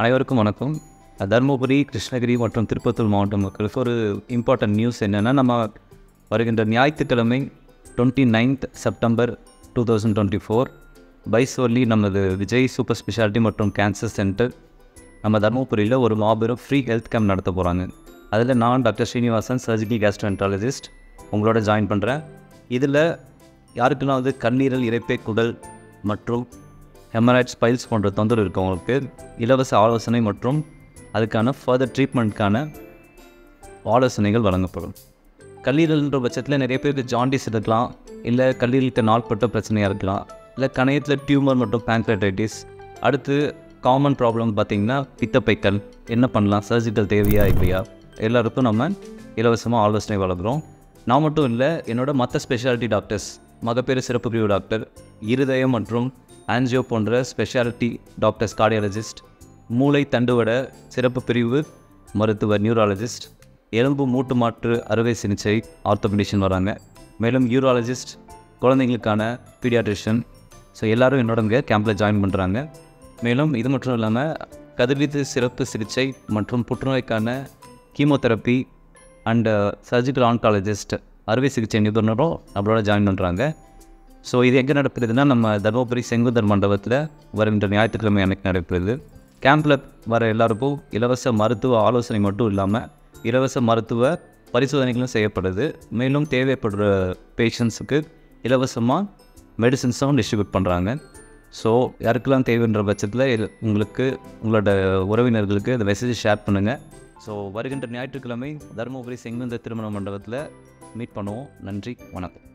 அனைவருக்கும் வணக்கம். தருமபுரி, கிருஷ்ணகிரி மற்றும் திருப்பத்தூர் மாவட்ட மக்களுக்கு ஒரு இம்பார்ட்டன்ட் நியூஸ் என்னென்னா, நம்ம வருகின்ற ஞாயிற்றுக்கிழமை 29th செப்டம்பர் 2024 பை சொல்லி நமது விஜய் சூப்பர் ஸ்பெஷாலிட்டி மற்றும் கேன்சர் சென்டர் நம்ம தருமபுரியில் ஒரு மாபெரும் ஃப்ரீ ஹெல்த் கேம்ப் நடத்த போகிறாங்க. அதில் நான் டாக்டர் ஸ்ரீனிவாசன், சர்ஜிக்கல் கேஸ்ட்ரோஎன்ட்ராலஜிஸ்ட் உங்களோட ஜாயின் பண்ணுறேன். இதில் யாருக்குன்னா கல்லீரல், இரைப்பை, குடல் மற்றும் ஹெமராய்ட்ஸ், பைல்ஸ் போன்ற தொந்தரவு இருக்கவங்களுக்கு இலவச ஆலோசனை மற்றும் அதுக்கான ஃபர்தர் ட்ரீட்மெண்ட்கான ஆலோசனைகள் வழங்கப்படும். கல்லீரல்ன்ற பட்சத்தில் நிறைய பேருக்கு ஜாண்டிஸ் இருக்கலாம், இல்லை கல்லீரலுக்கு நாள்பட்ட பிரச்சனையாக இருக்கலாம், இல்லை கணையத்தில் டியூமர் மற்றும் பேங்க்ரைட்டிஸ். அடுத்து காமன் ப்ராப்ளம் பார்த்திங்கன்னா பித்தப்பைக்கல், என்ன பண்ணலாம், சர்ஜிக்கல் தேவையா இல்லையா, எல்லாருக்கும் நம்ம இலவசமாக ஆலோசனை வழங்குகிறோம். நான் மட்டும் இல்லை, என்னோட மற்ற ஸ்பெஷாலிட்டி டாக்டர்ஸ், மகப்பேறு சிறப்பு பிரிவு டாக்டர், இருதயம் மற்றும் ஆன்ஜியோ போன்ற ஸ்பெஷாலிட்டி டாக்டர்ஸ், கார்டியாலஜிஸ்ட், மூளை தண்டுவட சிறப்பு பிரிவு மருத்துவர், நியூராலஜிஸ்ட், எலும்பு மூட்டு மாற்று அறுவை சிகிச்சை ஆர்த்தோபெடிஷன் வராங்க. மேலும் யூராலஜிஸ்ட், குழந்தைங்களுக்கான பீடியாட்ரிஷியன். ஸோ எல்லோரும் என்னோட இங்கே கேம்பில் ஜாயின் பண்ணுறாங்க. மேலும் இது மட்டும் இல்லாமல் கதிர்வீச்சு சிறப்பு சிகிச்சை மற்றும் புற்றுநோய்க்கான கீமோதெரப்பி அண்டு சர்ஜிக்கல் ஆன்காலஜிஸ்ட், அறுவை சிகிச்சை நிபுணரும் நம்மளோட ஜாயின் பண்ணுறாங்க. ஸோ இது எங்கே நடக்கிறதுனா, நம்ம தருமபுரி செங்குந்தர் மண்டபத்தில் வருகின்ற ஞாயிற்றுக்கிழமை அன்றைக்கி நடக்கிறது. கேம்பில் வர எல்லாருக்கும் இலவச மருத்துவ ஆலோசனை மட்டும் இல்லாமல் இலவச மருத்துவ பரிசோதனைகளும் செய்யப்படுது. மேலும் தேவைப்படுற பேஷண்ட்ஸுக்கு இலவசமாக மெடிசின்ஸும் டிஸ்ட்ரிபியூட் பண்ணுறாங்க. ஸோ யாருக்கெல்லாம் தேவைன்ற பட்சத்தில் உங்களோட உறவினர்களுக்கு இந்த மெசேஜ் ஷேர் பண்ணுங்கள். ஸோ வருகின்ற ஞாயிற்றுக்கிழமை தருமபுரி செங்குந்தர் திருமண மண்டபத்தில் மீட் பண்ணுவோம். நன்றி, வணக்கம்.